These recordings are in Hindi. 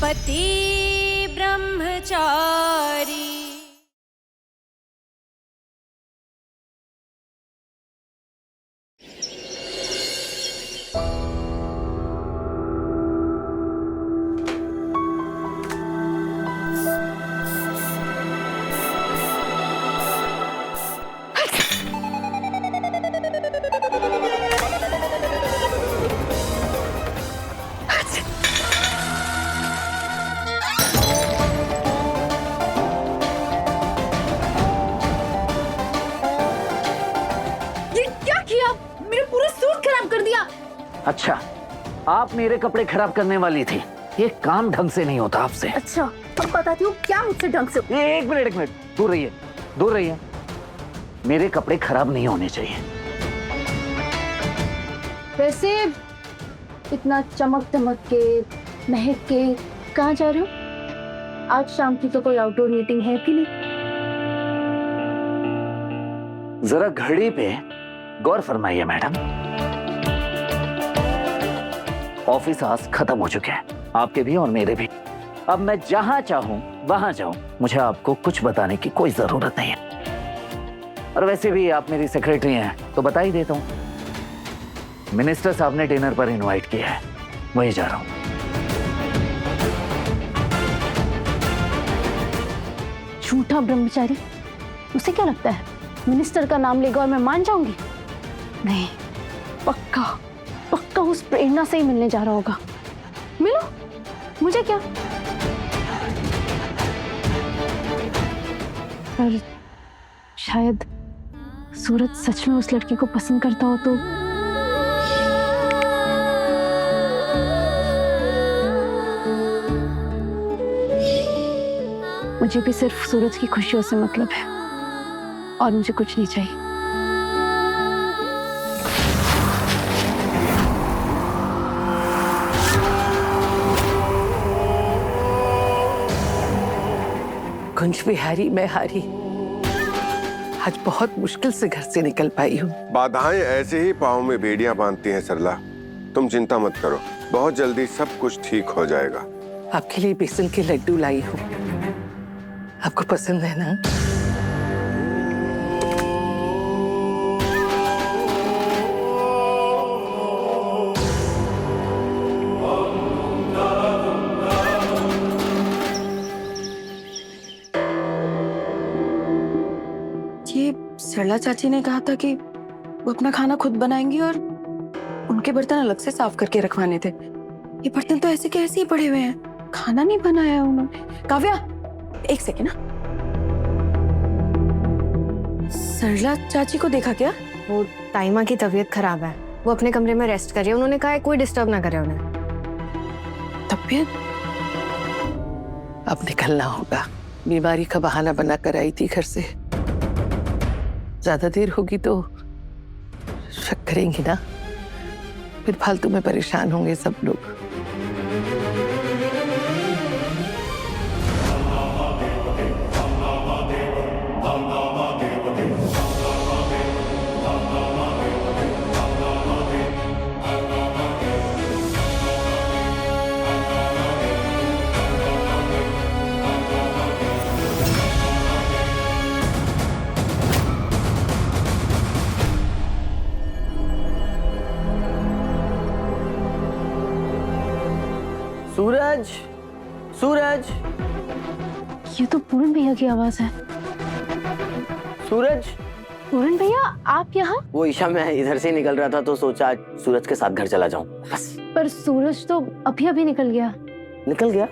पति ब्रह्मचारी। अच्छा, आप मेरे कपड़े खराब करने वाली थी। ये काम ढंग से नहीं होता आपसे। अच्छा, अब बताती हूँ क्या मुझसे ढंग से। एक मिनट दूर रहिए, दूर रहिए। मेरे कपड़े खराब नहीं होने चाहिए। वैसे इतना चमक दमक के महक के कहाँ जा रहे हो? आज शाम की तो कोई आउटडोर मीटिंग है कि नहीं? जरा घड़ी पे गौर फरमाइए मैडम। ऑफिस आवर्स खत्म हो चुके हैं, आपके भी और मेरे भी। अब मैं जहां चाहूं वहां जाऊं, मुझे आपको कुछ बताने की कोई जरूरत नहीं है। और वैसे भी आप मेरी सेक्रेटरी हैं तो बता ही देता हूं, मिनिस्टर साहब ने डिनर पर इनवाइट किया है, वहीं जा रहा हूं। झूठा ब्रह्मचारी, उसे क्या लगता है मिनिस्टर का नाम लेगा और मैं मान जाऊंगी? नहीं, पक्का पक्का उस प्रेरणा से ही मिलने जा रहा होगा। मिलो, मुझे क्या। पर शायद सूरज सच में उस लड़की को पसंद करता हो तो। मुझे भी सिर्फ सूरज की खुशियों से मतलब है और मुझे कुछ नहीं चाहिए। कुंज भी हारी, मैं हारी। आज बहुत मुश्किल से घर से निकल पाई हूँ। बाधाएं ऐसे ही पाँव में बेड़ियां बांधती हैं सरला। तुम चिंता मत करो, बहुत जल्दी सब कुछ ठीक हो जाएगा। आपके लिए बेसन के लड्डू लाई हूँ, आपको पसंद है ना? ये सरला चाची ने कहा था कि वो अपना खाना खुद बनाएंगी और उनके बर्तन अलग से साफ करके रखवाने थे। ये बर्तन तो ऐसे के ऐसे ही पड़े हुए हैं, खाना नहीं बनाया उन्होंने। काव्या, एक सेकेंड ना। सरला चाची को देखा क्या? वो ताइमा की तबीयत खराब है, वो अपने कमरे में रेस्ट कर रही है। उन्होंने कहा है कोई डिस्टर्ब ना करे उन्हें। तबीयत? अब निकलना होगा, बीमारी का बहाना बना कर आई थी घर से। ज्यादा देर होगी तो शक करेंगी ना, फिर फालतू में परेशान होंगे सब लोग। सूरज, सूरज, ये तो पूरन भैया की आवाज है। सूरज। पूरन भैया, आप यहाँ? वो ईशा, मैं इधर से ही निकल रहा था तो सोचा आज सूरज के साथ घर चला जाऊं बस। पर सूरज तो अभी अभी निकल गया। निकल गया?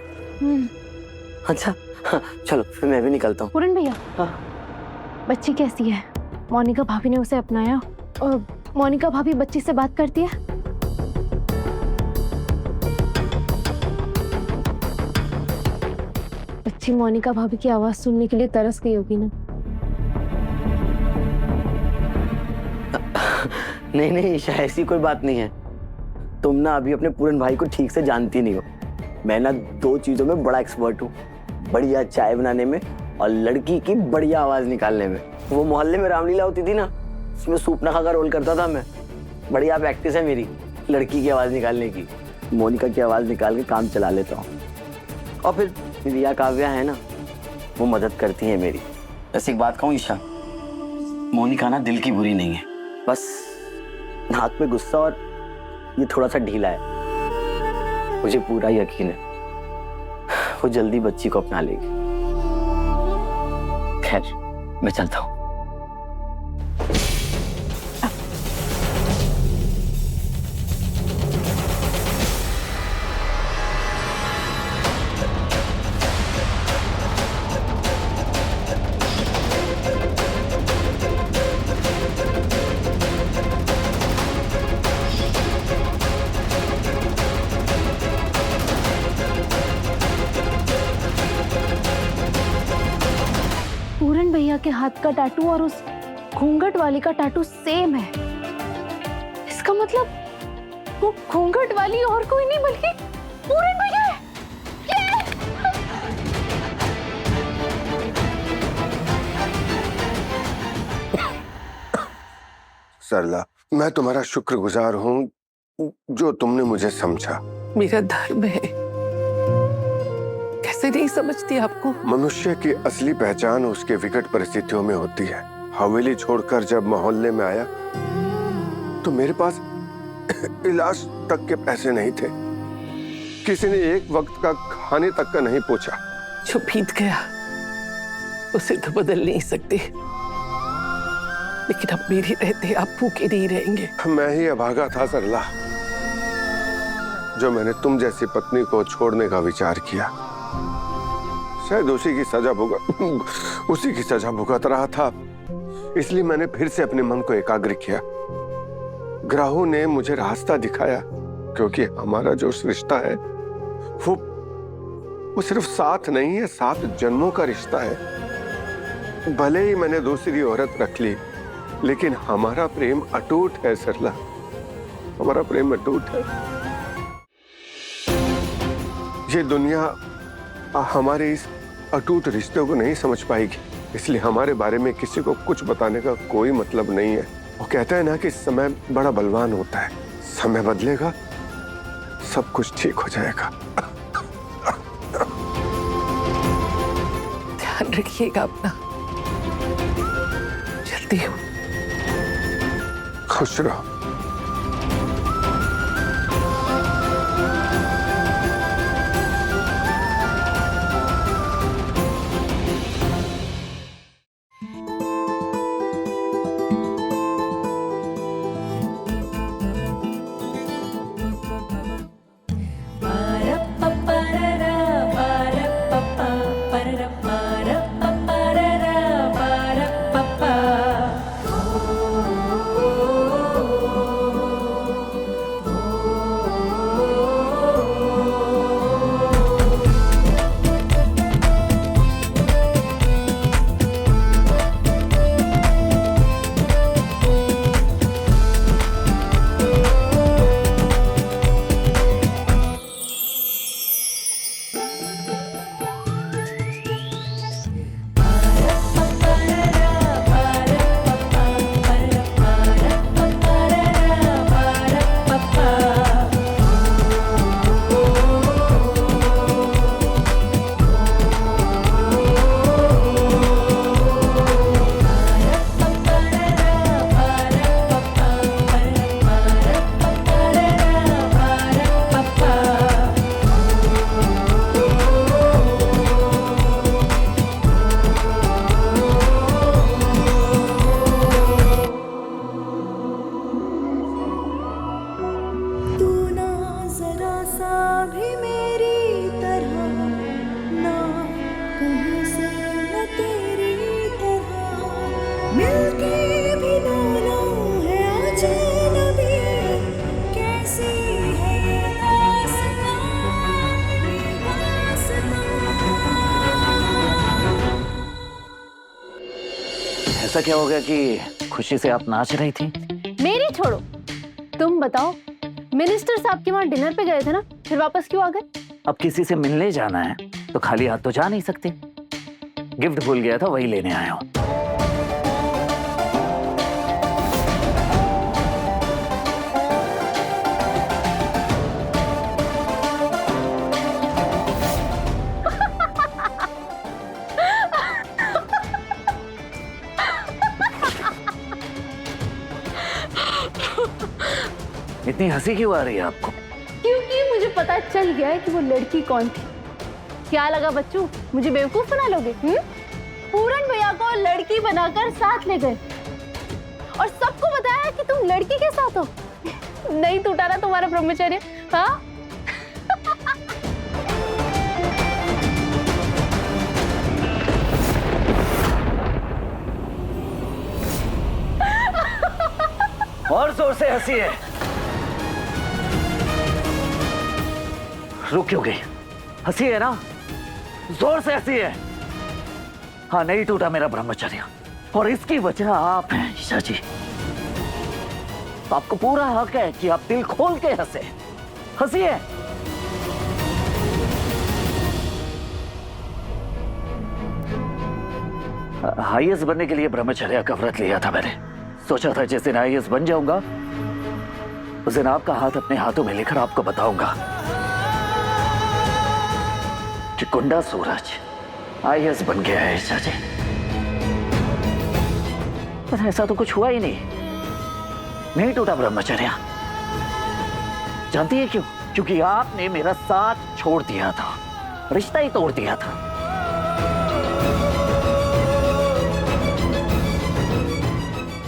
अच्छा, हाँ, चलो फिर मैं भी निकलता हूँ। पूरन भैया, हाँ। बच्ची कैसी है? मोनिका भाभी ने उसे अपनाया और मोनिका भाभी बच्ची से बात करती है? बच्ची मोनिका भाभी की आवाज सुनने के लिए तरस गई होगी ना? नहीं नहीं ईशा, ऐसी कोई बात नहीं है। तुम ना अभी अपने पूरन भाई को ठीक से जानती नहीं हो। मैं ना दो चीजों में बड़ा एक्सपर्ट हूँ, बढ़िया चाय बनाने में और लड़की की बढ़िया आवाज निकालने में। वो मोहल्ले में रामलीला होती थी ना, उसमें सूपनाखा का रोल करता था मैं। बढ़िया प्रैक्टिस है मेरी लड़की की आवाज निकालने की। मोनिका की आवाज निकाल के काम चला लेता हूँ। और फिर रिया काव्या है ना, वो मदद करती है मेरी। वैसे एक बात कहूँ ईशा, मोनिका ना दिल की बुरी नहीं है, बस नाक में गुस्सा और ये थोड़ा सा ढीला है। मुझे पूरा यकीन है वो जल्दी बच्ची को अपना लेगी। खैर मैं चलता हूँ। पूरन भैया के हाथ का टैटू और उस घूंघट वाली का टैटू सेम है। इसका मतलब वो घूंघट वाली और कोई नहीं बल्कि पूरन भैया है। सरला, मैं तुम्हारा शुक्रगुजार हूँ जो तुमने मुझे समझा। मेरा धर्म है, कैसे नहीं समझती आपको? मनुष्य की असली पहचान उसके विकट परिस्थितियों में होती है। हवेली छोड़कर जब मोहल्ले में आया तो मेरे पास इलाज तक के पैसे नहीं थे। किसी ने एक वक्त का खाने तक का नहीं पूछा। जो बीत गया उसे तो बदल नहीं सकते, लेकिन अब मेरे रहते आप भूखे नहीं रहेंगे। मैं ही अभागा था सरला, जो मैंने तुम जैसी पत्नी को छोड़ने का विचार किया। शायद उसी की सजा भुगत रहा था, इसलिए मैंने फिर से अपने मन को एकाग्र किया। ग्रहों ने मुझे रास्ता दिखाया, क्योंकि हमारा जो रिश्ता है वो सिर्फ 7 नहीं है, 7 जन्मों का रिश्ता है। भले ही मैंने दूसरी औरत रख ली, लेकिन हमारा प्रेम अटूट है सरला, हमारा प्रेम अटूट है। ये दुनिया हमारे इस अटूट रिश्ते को नहीं समझ पाएगी, इसलिए हमारे बारे में किसी को कुछ बताने का कोई मतलब नहीं है। वो कहता है ना कि समय बड़ा बलवान होता है, समय बदलेगा, सब कुछ ठीक हो जाएगा। ध्यान रखिएगा अपना, चलती हूँ। खुश रहो। ऐसा क्या हो गया कि खुशी से आप नाच रही थी? मेरी छोड़ो, तुम बताओ। मिनिस्टर साहब के वहाँ डिनर पे गए थे ना, फिर वापस क्यों आ गए? अब किसी से मिलने जाना है तो खाली हाथ तो जा नहीं सकते। गिफ्ट भूल गया था, वही लेने आया हूँ। इतनी हंसी क्यों आ रही है आपको? क्योंकि मुझे पता चल गया है कि वो लड़की कौन थी। क्या लगा बच्चों, मुझे बेवकूफ बना लोगे? पूरन भैया को लड़की बनाकर साथ ले गए और सबको बताया कि तुम लड़की के साथ हो। नहीं टूटा ना तुम्हारा ब्रह्मचर्य? हाँ और जोर से हंसी है। रुक क्यों गई? हंसी है ना, जोर से हंसी है। हाँ, नहीं टूटा मेरा ब्रह्मचर्य और इसकी वजह आप हैं ईशा जी। आपको पूरा हक है कि आप दिल खोल के हंसे। हंसिए। आईएएस बनने के लिए ब्रह्मचर्य का व्रत लिया था मैंने। सोचा था जिस दिन आईएएस बन जाऊंगा उस दिन आपका हाथ अपने हाथों में लेकर आपको बताऊंगा कि गुंडा सूरज आईएएस बन गया है ईशा जी। पर ऐसा तो कुछ हुआ ही नहीं टूटा ब्रह्मचर्य। जानती है क्यों? क्योंकि आपने मेरा साथ छोड़ दिया था, रिश्ता ही तोड़ दिया था।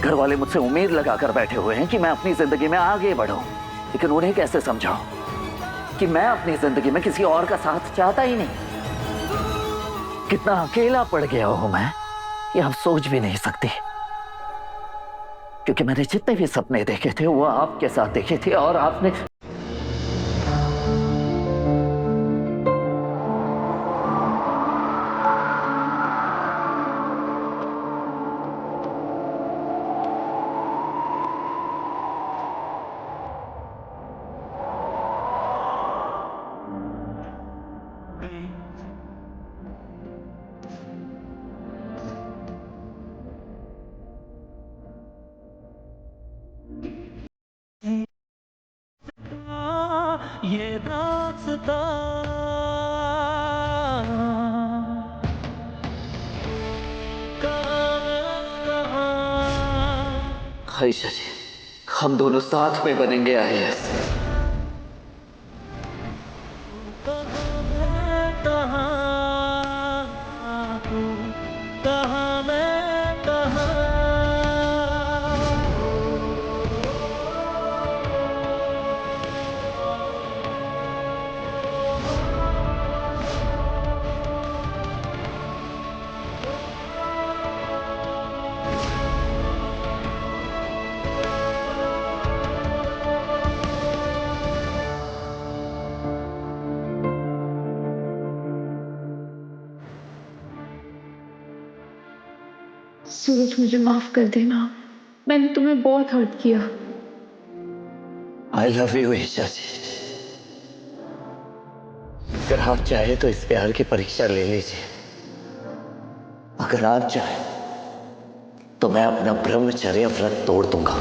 घर वाले मुझसे उम्मीद लगाकर बैठे हुए हैं कि मैं अपनी जिंदगी में आगे बढ़ूं, लेकिन उन्हें कैसे समझाऊं कि मैं अपनी जिंदगी में किसी और का साथ चाहता ही नहीं। कितना अकेला पड़ गया हूं मैं कि आप सोच भी नहीं सकती। क्योंकि मैंने जितने भी सपने देखे थे वो आपके साथ देखे थे और आपने ये दास्तां आयशा जी, हम दोनों साथ में बनेंगे आईएएस। सूरज, मुझे माफ कर देना, मैंने तुम्हें बहुत हर्ट किया। आई लव यू ईशा जी। अगर आप चाहे तो इस प्यार की परीक्षा ले लीजिए। अगर आप चाहे तो मैं अपना ब्रह्मचर्य व्रत तोड़ दूंगा।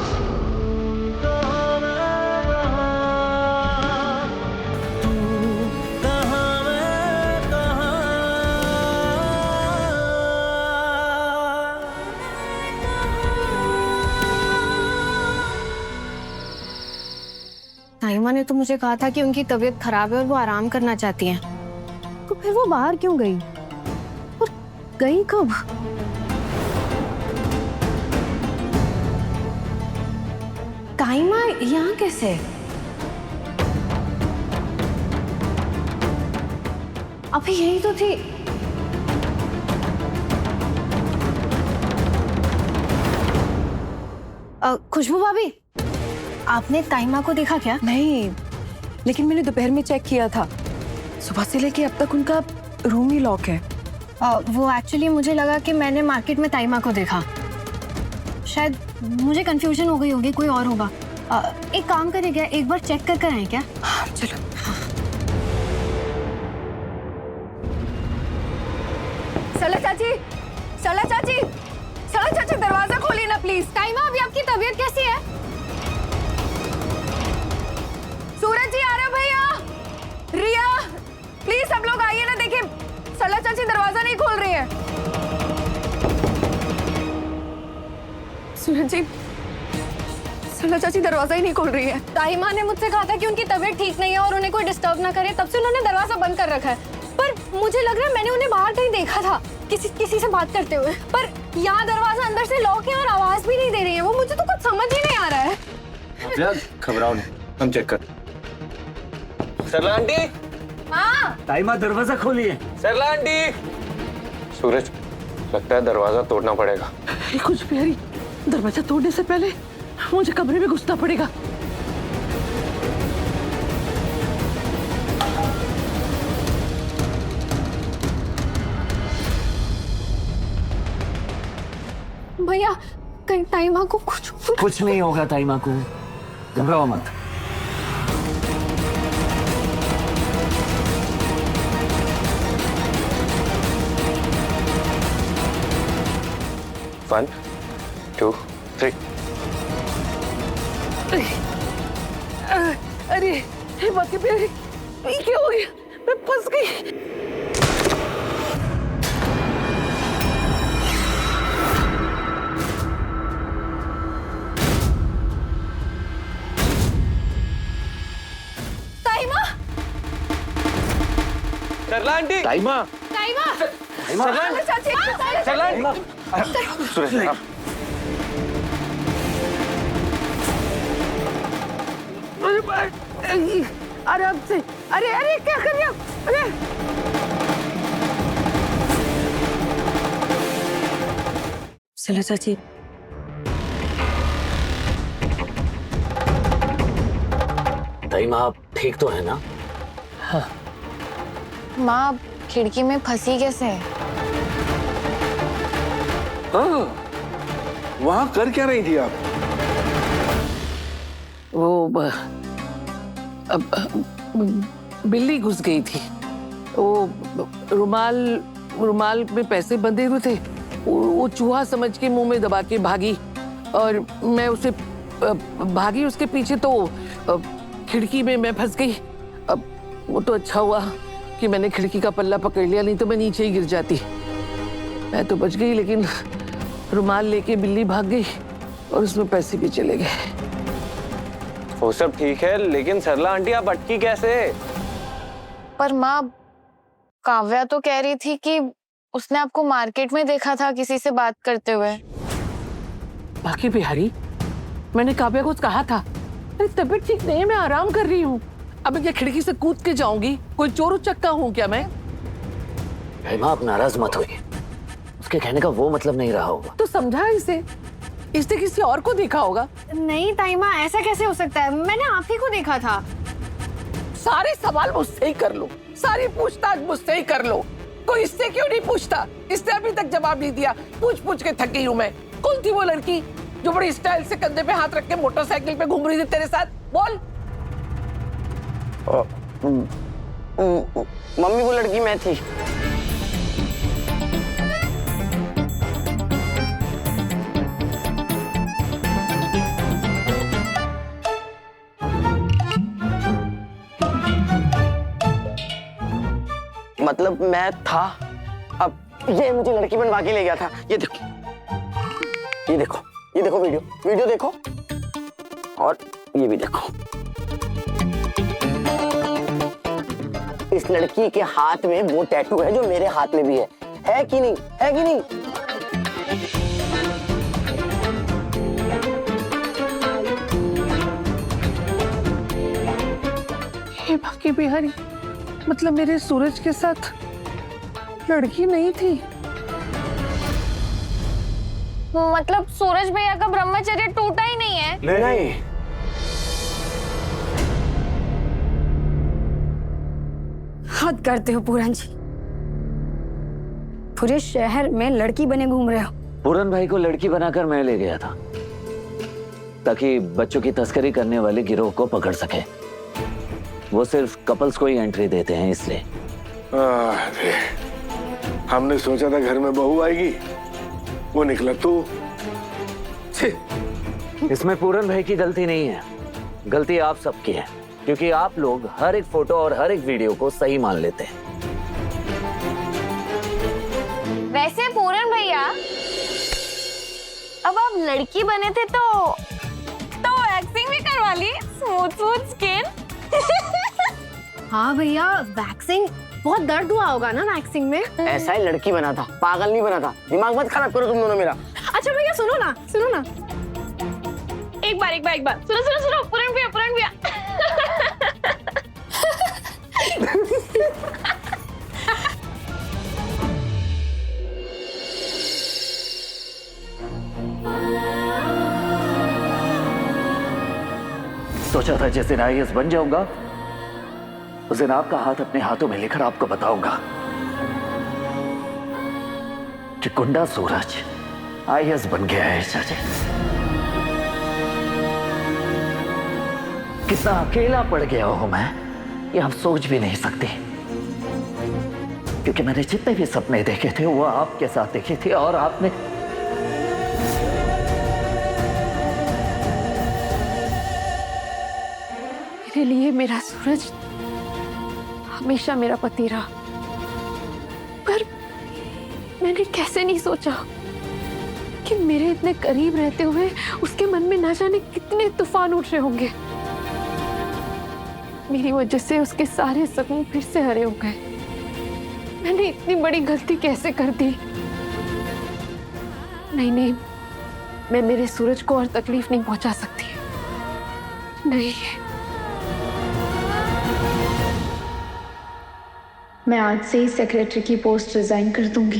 ताइमा ने तो मुझे कहा था कि उनकी तबीयत खराब है और वो आराम करना चाहती हैं। तो फिर वो बाहर क्यों गई? और गई कब? ताइमा यहाँ कैसे? अभी यही तो थी। खुशबू भाभी, आपने ताइमा को देखा क्या? नहीं, लेकिन मैंने दोपहर में चेक किया था। सुबह से लेके अब तक उनका रूम ही लॉक है। वो एक्चुअली मुझे लगा कि मैंने मार्केट में ताइमा को देखा। शायद मुझे कंफ्यूजन हो गई होगी, कोई और होगा। एक काम करें क्या, एक बार चेक कर आए क्या? हाँ, चलो। सरला चाची, सरला चाची, सरला चाची, दरवाजा खोलिए ना प्लीज। ताइमा, अभी आपकी तबीयत कैसी है? सूरज जी आ रहे हो भैया? रिया, प्लीज सब लोग आइए ना, देखिए सरला चाची दरवाजा नहीं खोल रही है। सूरज जी, सरला चाची दरवाजा ही नहीं खोल रही है। ताईमा ने मुझसे कहा था कि उनकी तबीयत ठीक नहीं है और उन्हें कोई डिस्टर्ब ना करे, तब से उन्होंने दरवाजा बंद कर रखा है। पर मुझे लग रहा है मैंने उन्हें बाहर कहीं देखा था किसी से बात करते हुए, पर यहाँ दरवाजा अंदर से लॉक है और आवाज भी नहीं दे रही है वो। मुझे तो कुछ समझ ही नहीं आ रहा है। घबराओ नहीं, हम चेक कर। सरला आंटी, हाँ ताईमा दरवाजा खोलिए। सरला आंटी। सूरज, लगता है दरवाजा तोड़ना पड़ेगा। कुछ भी हरी, दरवाजा तोड़ने से पहले मुझे कमरे में घुसना पड़ेगा। भैया, कहीं ताईमा को कुछ नहीं होगा ताईमा को, घबराओ मत। One, two, three. अरे हे बाकी प्यारी, ये क्या हो गया? मैं फंस गई। ताईमा, सरला आंटी। ताईमा, ताईमा, सरला चाची, सरला आंटी। सूरज, आप आराम से। अरे अरे क्या कर रहे हो? अरे सरला चाची, ताईमा आप ठीक तो है ना? माँ खिड़की में फंसी कैसे है? हाँ, वहां कर क्या रही थी आप? वो बिल्ली घुस गई थी। वो रुमाल में पैसे बंधे हुए थे, वो चूहा समझ के मुंह में दबा के भागी और मैं उसे भागी उसके पीछे, तो खिड़की में मैं फंस गई। अब वो तो अच्छा हुआ कि मैंने खिड़की का पल्ला पकड़ लिया, नहीं तो मैं नीचे ही गिर जाती। मैं तो बच गई, लेकिन रुमाल लेके बिल्ली भाग गई और उसमें पैसे भी चले गए। वो सब ठीक है, लेकिन सरला आंटी आप अटकी कैसे? पर माँ, काव्या तो कह रही थी कि उसने आपको मार्केट में देखा था किसी से बात करते हुए। बाकी बिहारी, मैंने काव्या को कहा था मेरी तबीयत ठीक नहीं है, मैं आराम कर रही हूँ। अब मैं क्या खिड़की से कूद के जाऊंगी? कोई चोर उचक्का हूँ क्या मैं? ताईमा आप नाराज मत होइए, उसके कहने का वो मतलब नहीं रहा होगा। तो समझा इसे, इसने किसी और को देखा होगा। नहीं ताईमा, ऐसा कैसे हो सकता है? मैंने आप ही को देखा था। सारे सवाल मुझसे ही कर लो, सारी पूछताछ मुझसे ही कर लो। कोई इससे क्यों नहीं पूछता? इसने अभी तक जवाब नहीं दिया। पूछ के थकी हूँ मैं। कौन थी वो लड़की जो बड़ी स्टाइल से कंधे पे हाथ रख के मोटरसाइकिल पे घूम रही थी तेरे साथ? बोल। मम्मी, वो लड़की मैं थी। मतलब मैं था, अब ये मुझे लड़की बनवा के ले गया था। ये देखो, ये देखो, ये देखो, वीडियो देखो, और ये भी देखो। इस लड़की के हाथ में वो टैटू है जो मेरे हाथ में भी है कि नहीं? है कि नहीं? हे बाकी बिहारी, मतलब मेरे सूरज के साथ लड़की नहीं थी? मतलब सूरज भैया का ब्रह्मचर्य टूटा ही नहीं है? नहीं। हद करते हो पूरन जी, पूरे शहर में लड़की बने घूम रहे हो। पूरन भाई को लड़की बनाकर मैं ले गया था ताकि बच्चों की तस्करी करने वाले गिरोह को पकड़ सके। वो सिर्फ कपल्स को ही एंट्री देते हैं, इसलिए। अरे, हमने सोचा था घर में बहू आएगी, वो निकला तू। इसमें पूरन भाई की गलती नहीं है, गलती आप सबकी है, क्योंकि आप लोग हर एक फोटो और हर एक वीडियो को सही मान लेते हैं। वैसे पूरन भैया, अब आप लड़की बने थे तो वाली स्मूथ स्मूथ स्किन। हाँ भैया, वैक्सिंग बहुत दर्द हुआ होगा ना वैक्सिंग में। ऐसा ही लड़की बना था, पागल नहीं बना था। दिमाग मत खराब करो तुम दोनों मेरा। अच्छा भैया सुनो ना, सुनो ना, एक बार सुनो सुनो सुनो, पूरण भैया सोचा था जिस दिन IAS बन जाऊंगा उस दिन आपका हाथ अपने हाथों में लेकर आपको बताऊंगा कि गुंडा सूरज IAS बन गया है। चाचा, कितना अकेला पड़ गया हूं मैं, ये आप सोच भी नहीं सकते। क्योंकि मैंने जितने भी सपने देखे थे वो आपके साथ देखे थे, और आपने मेरे लिए मेरा सूरज हमेशा मेरा पति रहा, पर मैंने कैसे नहीं सोचा कि मेरे इतने करीब रहते हुए उसके मन में ना जाने कितने तूफान उठ रहे होंगे। मेरी वजह से उसके सारे सपने फिर से हरे हो गए। मैंने इतनी बड़ी गलती कैसे कर दी? नहीं, मैं मेरे सूरज को और तकलीफ नहीं पहुंचा सकती। नहीं, मैं आज से ही सेक्रेटरी की पोस्ट रिजाइन कर दूंगी।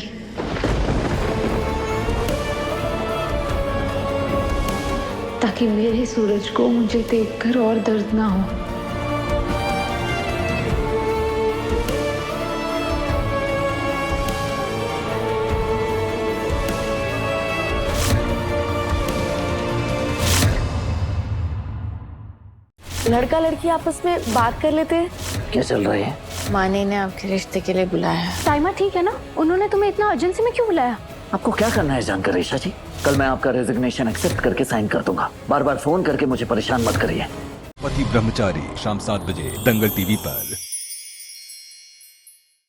ताकि मेरे सूरज को मुझे देखकर और दर्द ना हो। लड़का लड़की आपस में बात कर लेते हैं। क्या चल रही है? माने ने आपके रिश्ते के लिए बुलाया है। साइमा ठीक है ना? उन्होंने तुम्हें इतना अर्जेंसी में क्यों बुलाया? आपको क्या करना है जानकर रीशा जी? कल मैं आपका रेजिग्नेशन एक्सेप्ट करके साइन कर दूंगा। बार बार फोन करके मुझे परेशान मत करिए। पति ब्रह्मचारी शाम 7 बजे दंगल TV पर।